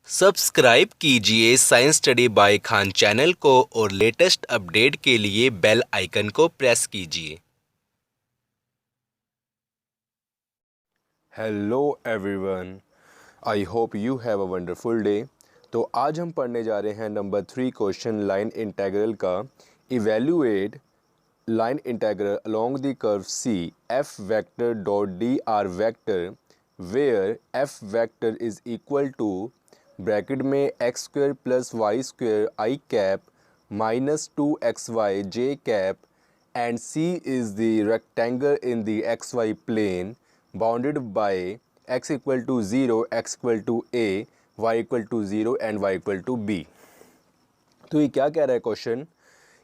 Subscribe कीजिए science study by Khan channel को और लेटेस्ट अपडेट के लिए बेल आइकन को प्रेस कीजिए। Hello everyone, I hope you have a wonderful day. तो आज हम पढ़ने जा रहे हैं नंबर 3 क्वेश्चन लाइन इंटेग्रल का। Evaluate line integral along the curve C F vector dot d r vector where F vector is equal to bracket में x square plus y square i cap minus 2xy J cap and C is the rectangle in the xy plane bounded by x equal to 0, x equal to a, y equal to 0 and y equal to b। तो ये क्या कह रहा है question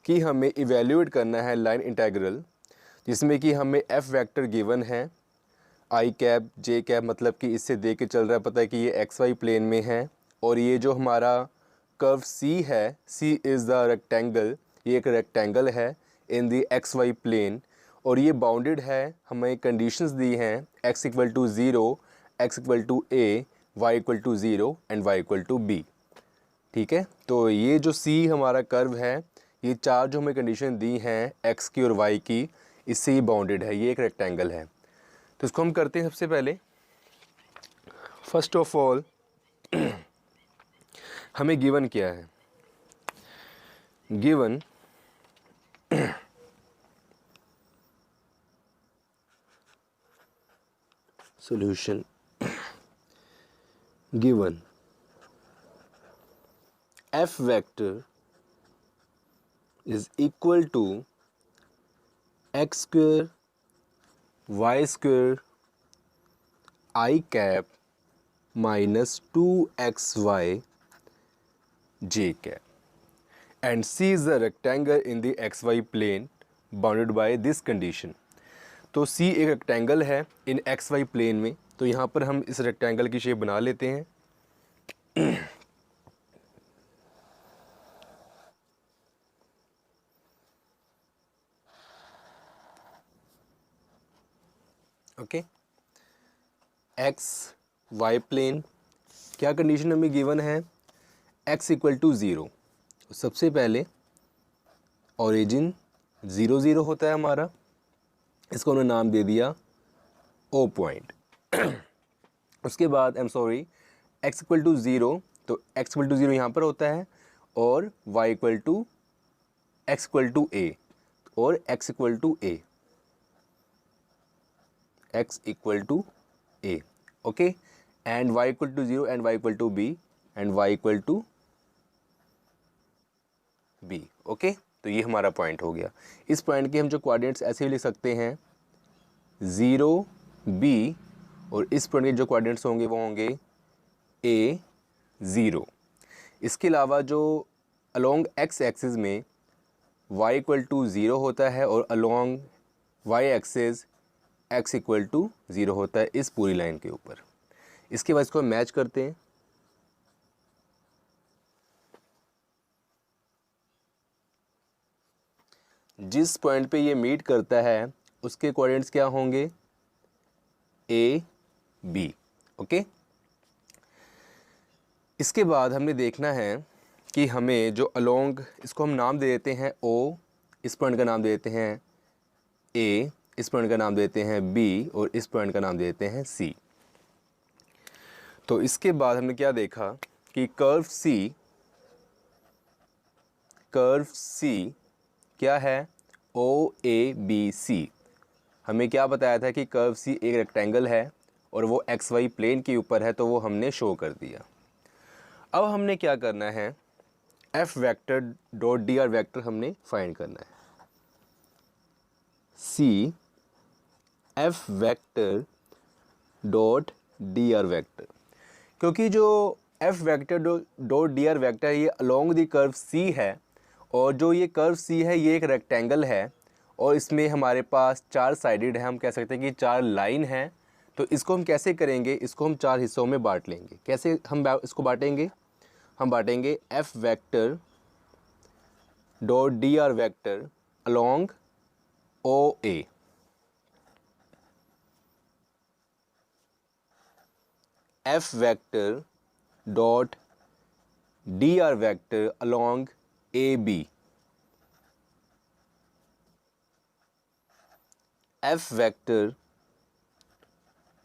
कि हमें evaluate करना है लाइन इंटेग्रल जिसमें कि हमें f वेक्टर गिवन है आई कैप जे कैप, मतलब कि इससे देख के चल रहा है पता है कि ये एक्स वाई प्लेन में है और ये जो हमारा कर्व सी है, सी इज़ द रेक्टेंगल, ये एक रेक्टेंगल है in the x y plane और ये बाउंडेड है। हमें कंडीशंस दी हैं x equal to 0, x equal to a, y equal to 0 and y equal to b। ठीक है, तो ये जो c हमारा कर्व है, ये चार जो हमें कंडीशन दी हैं x की और y की, इससे ये बाउंडेड है, ये एक रेक्टेंगल है। तो इसको हम करते हैं सबसे पहले। फर्स्ट ऑफ ऑल हमें गिवन क्या है, given solution given f vector is equal to x square y square I cap minus 2xy j cap and C is the rectangle in the xy plane bounded by this condition। तो C एक rectangle है इन x y plane में, तो यहाँ पर हम इस rectangle की शेप बना लेते हैं। ओके, एक्स वाई प्लेन, क्या कंडीशन हमें गिवन है, x इक्वल टू 0। सबसे पहले ओरिजिन 0 0 होता है हमारा, इसको उन्होंने नाम दे दिया ओ पॉइंट। उसके बाद x इक्वल टू 0, तो x इक्वल टू 0 यहाँ पर होता है और y equal to x equal to a और x equal to a, x equal to a, okay, and y equal to 0 and y equal to b and y equal to b। Okay, तो ये हमारा point हो गया। इस point के हम जो कोऑर्डिनेट्स ऐसे भी लिख सकते हैं 0 b और इस पॉइंट के जो कोऑर्डिनेट्स होंगे वो होंगे a 0। इसके अलावा जो अलोंग x एक्सिस में y इक्वल टू 0 होता है और along y axis x equal to 0 होता है इस पूरी लाइन के ऊपर। इसके बाद इसको मैच करते हैं। जिस पॉइंट पे ये मीट करता है उसके कोऑर्डिनेट्स क्या होंगे, a b। ओके, इसके बाद हमने देखना है कि हमें जो अलोंग, इसको हम नाम दे देते हैं o, इस पॉइंट का नाम दे देते हैं a, इस पॉइंट का नाम देते हैं b और इस पॉइंट का नाम देते हैं c। तो इसके बाद हमने क्या देखा कि कर्व C क्या है, OABC। हमें क्या बताया था कि कर्व C एक रेक्टेंगल है और वो XY प्लेन के ऊपर है, तो वो हमने शो कर दिया। अब हमने क्या करना है, F vector dot DR vector हमने फाइंड करना है। C F vector dot DR vector, क्योंकि जो F vector dot DR vector ये अलोंग द कर्व C है और जो ये कर्व C है ये एक रेक्टेंगल है और इसमें हमारे पास चार साइडेड है, हम कह सकते हैं कि चार लाइन है। तो इसको हम कैसे करेंगे, इसको हम चार हिस्सों में बांट लेंगे। कैसे हम इसको बांटेंगे, हम बांटेंगे F vector dot DR vector along OA, F vector dot dr vector along AB, f vector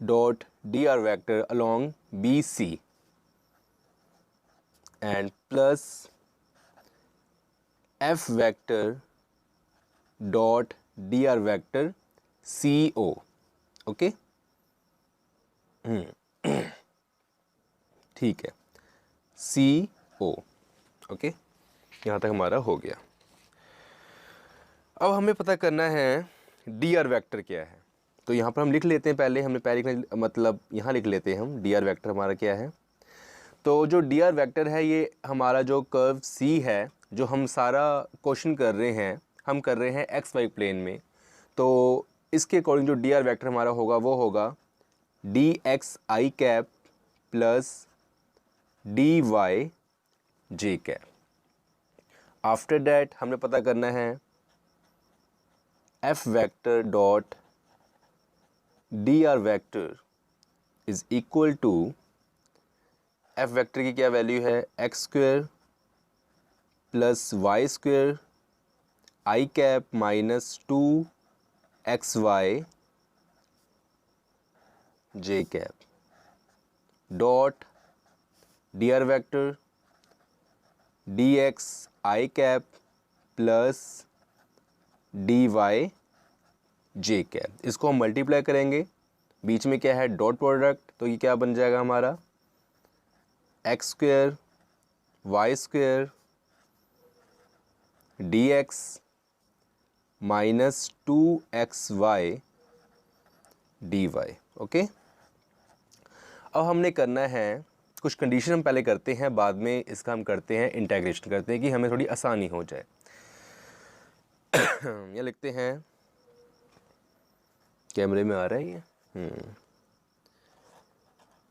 dot dr vector along BC, and plus f vector dot dr vector CO. Okay, ठीक है, CO. ओके, यहाँ तक हमारा हो गया. अब हमें पता करना है dr वेक्टर क्या है. तो यहाँ पर हम लिख लेते हैं, पहले हमने पहले मतलब यहाँ लिख लेते हैं हम dr वेक्टर हमारा क्या है. तो जो dr वेक्टर है ये हमारा जो कर्व C है, जो हम सारा क्वेश्चन कर रहे हैं, हम कर रहे हैं एक्स वाई प्लेन में. तो इसके अकॉर्डिंग जो dr वेक्टर हमारा होगा वो होगा dxi cap plus dy j cap. After that हमें पता करना है f vector dot dr vector is equal to, f vector की क्या वैल्यू है, x square plus y square i cap minus 2xy j cap dot dr vector dx i cap plus dy j cap. इसको हम multiply करेंगे, बीच में क्या है dot product, तो ये क्या बन जाएगा हमारा x square y square dx minus 2xy dy. Okay, अब हमने करना है कुछ कंडीशन हम पहले करते हैं, बाद में इसका हम करते हैं इंटीग्रेशन करते हैं कि हमें थोड़ी आसानी हो जाए. ये लिखते हैं, कैमरे में आ रहा है ये,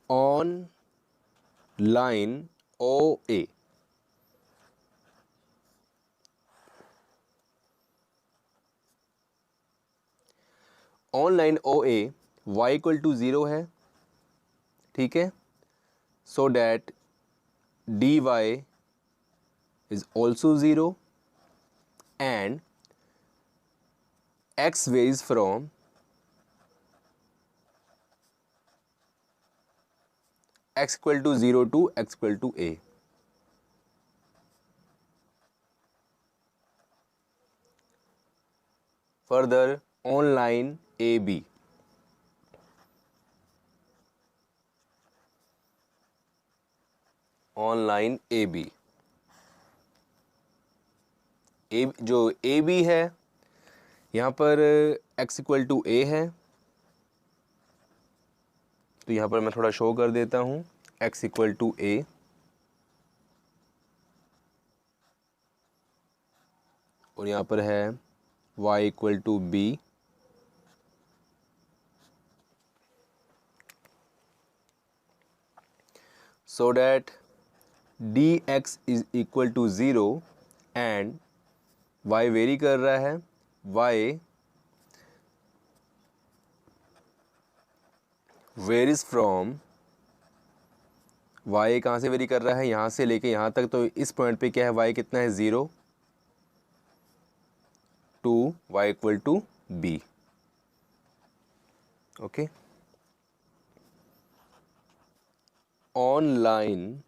on line OA on line OA y equal to 0 है, ठीक है. So that dy is also 0 and x varies from x equal to 0 to x equal to a. Further, on line AB on line AB जो AB है यहाँ पर x equal to a है, तो यहाँ पर मैं थोड़ा शो कर देता हूँ x इक्वल टू a, और यहाँ पर है y equal to b, so that dx is equal to 0 and y very कर रहा है, y वेरीज फ्रॉम, y कहाँ से वेरी कर रहा है, यहाँ से लेके यहाँ तक. तो इस पॉइंट पे क्या है, y कितना है 0 to y equal to b. Okay, on line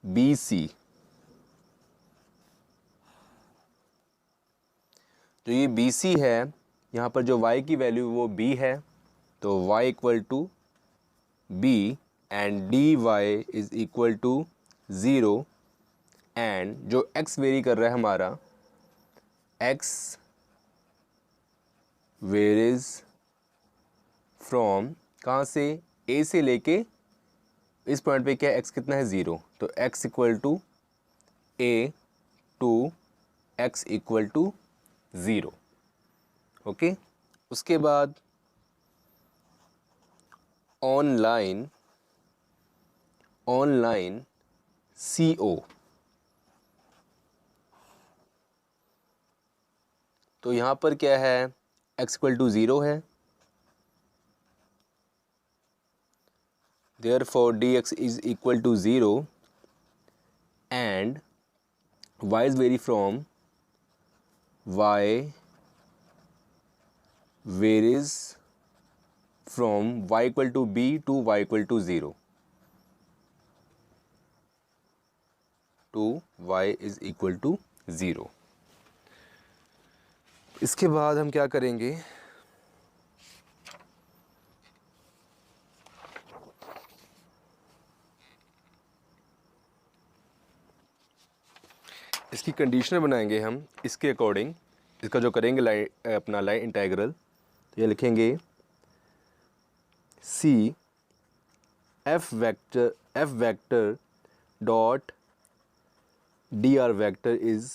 BC जो ये BC है, यहाँ पर जो y की वैल्यू वो b है, तो y equal to b and dy is equal to 0 and जो x वेरी कर रहा है हमारा, x वेरीज फ्रॉम कहाँ से, a से लेके इस पॉइंट पे क्या x कितना है 0, तो x equal to a to x equal to 0. Okay, उसके बाद ऑनलाइन CO, तो यहाँ पर क्या है x इक्वल टू 0 है, therefore dx is equal to 0 and y is vary from y varies from y equal to b to y equal to 0 to y is equal to 0। इसके बाद हम क्या करेंगे, इसकी कंडीशनर बनाएंगे हम इसके अकॉर्डिंग। इसका जो करेंगे लाइन अपना लाइन इंटीग्रल, तो ये लिखेंगे c F vector dot d r vector is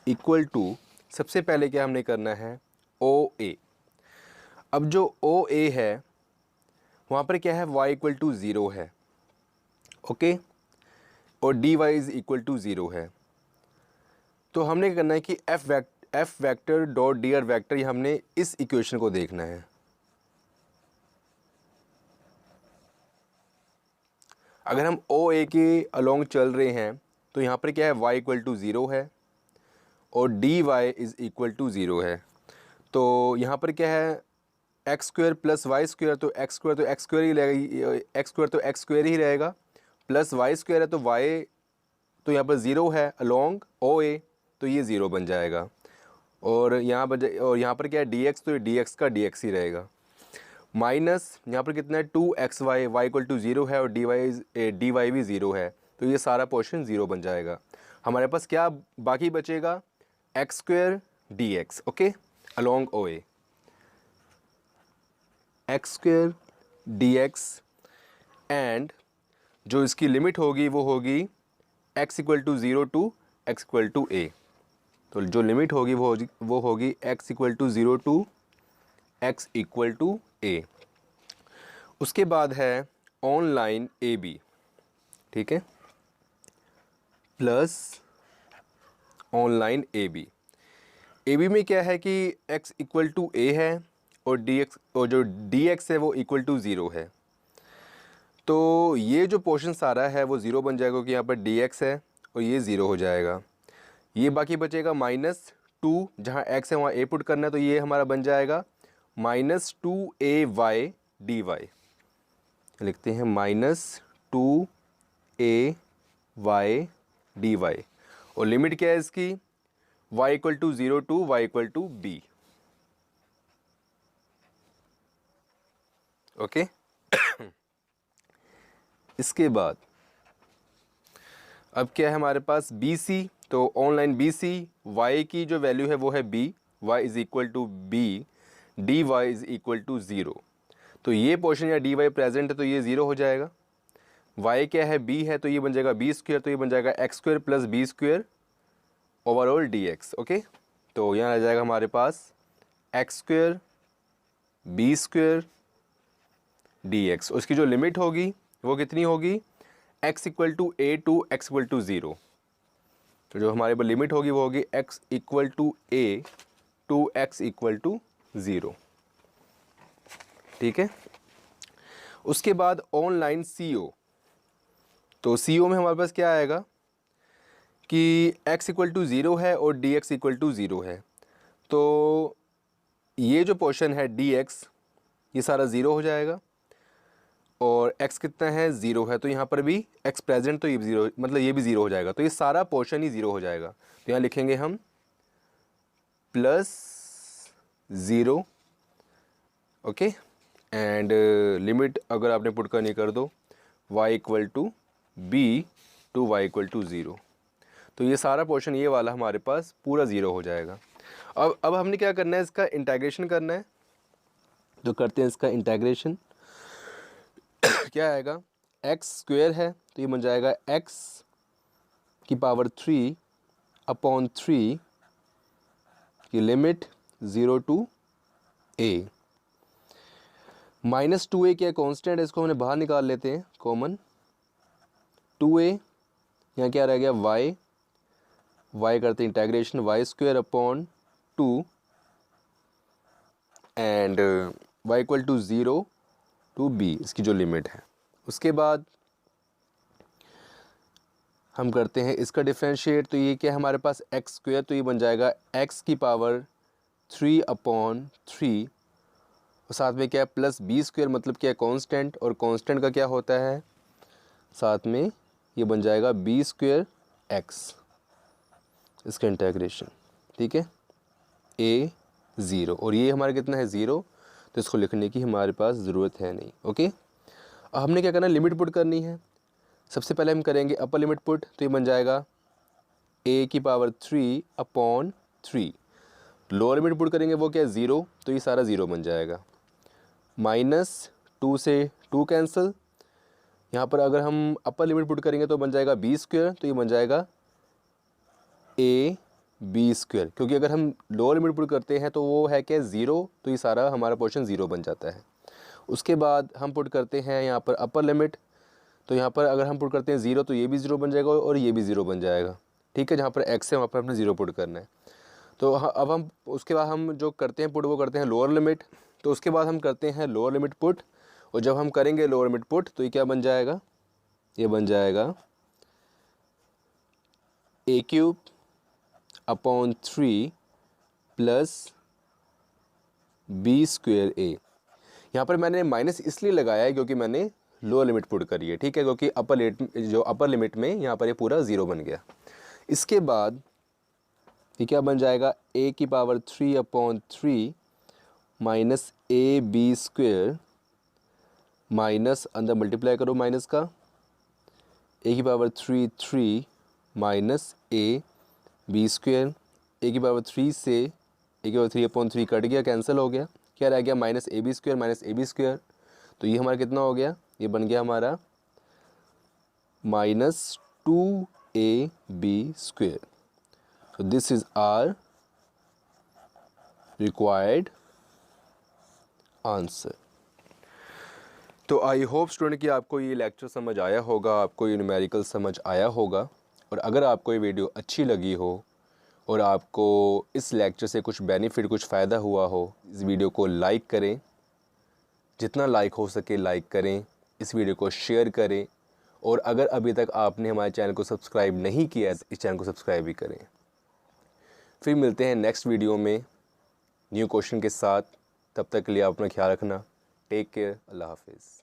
equal to, सबसे पहले क्या हमने करना है, ओ ए। अब जो ओ ए है वहाँ पर क्या है, y इक्वल टू 0 है, ओके, और d y is equal to 0 है। तो हमने क्या करना है कि f vector dot d r vector, ये हमने इस इक्वेशन को देखना है। अगर हम ओ ए के अलोंग चल रहे हैं तो यहाँ पर क्या है, y इक्वल टू 0 है और d y is equal to 0 है। तो यहाँ पर क्या है, x square plus y square, तो एक्स स्क्वायर तो एक्स स्क्वायर ही रहेगा, एक्स स्क्वायर तो एक्स स्क्वायर ही रहेगा, प्लस वाई स्क्वायर है तो वाई तो यहाँ पर 0 है अलोंग ओ ए, तो ये 0 बन जाएगा। और यहाँ पर क्या है, डी एक्स, तो डी एक्स का डी एक्स ही रहेगा। माइनस यहाँ पर कितना है, 2xy, वाई इक्वल टू 0 है और डी वाई भी 0 है, तो ये सारा पोर्शन 0 बन जाएगा। हमारे पास क्या बाकी बचेगा, x square d x, okay, along O A, x square d x, and जो इसकी लिमिट होगी वो होगी x equal to 0 to x equal to a. तो जो लिमिट होगी वो होगी x equal to 0 to x equal to a. उसके बाद है ऑनलाइन ए बी, ठीक है, प्लस ऑनलाइन ए बी में क्या है कि x इक्वल टू ए है और dx, और जो dx है वो इक्वल टू 0 है। तो ये जो पोर्शन सारा है वो 0 बन जाएगा क्योंकि यहाँ पर dx है और ये 0 हो जाएगा। ये बाकी बचेगा -2, जहाँ x है वहाँ a पुट करना है, तो ये हमारा बन जाएगा -2ay dy। लिखते हैं -2ay dy, और लिमिट क्या है इसकी, y equal to 0 to y equal to b, okay. इसके बाद अब क्या है हमारे पास, बी सी, तो ऑनलाइन बी सी, वाई की जो वैल्यू है वो है b, y is equal to b, d y is equal to 0। तो ये पोर्शन या डी वाई प्रेजेंट है तो ये 0 हो जाएगा। y क्या है, b है, तो ये बन जाएगा b स्क्वायर, तो ये बन जाएगा x square plus b square overall d x, okay. तो यहाँ आ जाएगा हमारे पास x square b square d x. उसकी जो लिमिट होगी वो कितनी होगी, x equal to a to x equal to 0। तो जो हमारे पास लिमिट होगी वो होगी x equal to a to x equal to 0, ठीक है। उसके बाद ऑनलाइन CO, तो CO में हमारे पास क्या आएगा कि x इक्वल टू 0 है और dx इक्वल टू 0 है। तो ये जो पोर्शन है dx, ये सारा 0 हो जाएगा, और x कितना है, 0 है, तो यहाँ पर भी x प्रेजेंट, तो ये 0, मतलब ये भी 0 हो जाएगा, तो ये सारा पोर्शन ही 0 हो जाएगा। तो यहाँ लिखेंगे हम +0, ओके, एंड लिमिट अगर आपने पुट करनी कर दो y equal to b to y equal to 0। तो ये सारा पोर्शन ये वाला हमारे पास पूरा 0 हो जाएगा। अब हमने क्या करना है, इसका इंटीग्रेशन करना है, तो करते हैं इसका इंटीग्रेशन। क्या आएगा, x स्क्वायर है तो ये बन जाएगा x की पावर 3 अपॉन 3 की लिमिट 0 टू a, -2a क्या कांस्टेंट है, इसको हमने बाहर निकाल लेते हैं कॉमन, 2a, यहाँ क्या रह गया y करते हैं integration y square upon 2 and y equal to 0 to b, इसकी जो लिमिट है। उसके बाद हम करते हैं इसका डिफ्रेंशिएट, तो ये क्या है हमारे पास एक्स स्क्वायर, तो ये बन जाएगा एक्स की पावर 3/3 और साथ में क्या है प्लस बी स्क्वायर, मतलब क्या है कांस्टेंट, और कांस्टेंट का क्या होता है साथ में ये बन जाएगा बी स्क्वायर एक्स, इसका इंटीग्रेशन, ठीक है, ए 0 और ये हमारा कितना है 0, तो इसको लिखने की हमारे पास ज़रूरत है नहीं। ओके, अब हमने क्या करना है, लिमिट पुट करनी है। सबसे पहले हम करेंगे अपर लिमिट पुट, तो ये बन जाएगा a की पावर 3/3। लोअर लिमिट पुट करेंगे वो क्या है 0, तो ये सारा 0 बन जाएगा। -2 से 2 कैंसिल, यहाँ पर अगर हम अपर लिमिट पुट करेंगे तो बन जाएगा बी स्क्वायर, तो ये बन जाएगा ए बी स्क्वायर, क्योंकि अगर हम लोअर लिमिट पुट करते हैं तो वो है क्या 0, तो ये सारा हमारा पोर्शन 0 बन जाता है। उसके बाद हम पुट करते हैं यहाँ पर अपर लिमिट, तो यहाँ पर अगर हम पुट करते हैं 0 तो ये भी 0 बन जाएगा और ये भी 0 बन जाएगा, ठीक है। जहाँ पर x है वहाँ पर अपने 0 पुट करना है। तो अब हम उसके बाद हम जो करते हैं पुट वो करते हैं लोअर लिमिट, तो उसके बाद हम करते हैं लोअर लिमिट पुट, और जब हम करेंगे लोअर लिमिट पुट तो ये क्या बन जाएगा, ये बन जाएगा a³ प्लस बी स्क्वायर ए। यहाँ पर मैंने माइनस इसलिए लगाया है क्योंकि मैंने लोअर लिमिट पुट करी है, ठीक है, क्योंकि अपर लिमिट में यहाँ पर ये पूरा 0 बन गया। इसके बाद ये क्या बन जाएगा a की power 3/3 minus a b square, minus अंदर मल्टीप्लाई करो माइनस का, a की power 3 minus a b square, a की पावर 3 से a की पावर 3/3 कट गया, कैंसिल हो गया, क्या रह गया माइनस ए बी स्क्वायर, तो ये हमारा कितना हो गया, ये बन गया हमारा -2ab²। So this is our required answer. तो आई होप स्टूडेंट कि आपको ये लेक्चर समझ आया होगा, आपको ये न्यूमेरिकल समझ आया होगा, और अगर आपको ये वीडियो अच्छी लगी हो और आपको इस लेक्चर से कुछ बेनिफिट, कुछ फ़ायदा हुआ हो, इस वीडियो को लाइक करें, जितना लाइक हो सके लाइक करें, इस वीडियो को शेयर करें, और अगर अभी तक आपने हमारे चैनल को सब्सक्राइब नहीं किया है तो इस चैनल को सब्सक्राइब भी करें। फिर मिलते हैं नेक्स्ट वीडियो में न्यू क्वेश्चन के साथ। तब तक के लिए आप अपना ख्याल रखना। Take care. अल्लाह हाफिज़।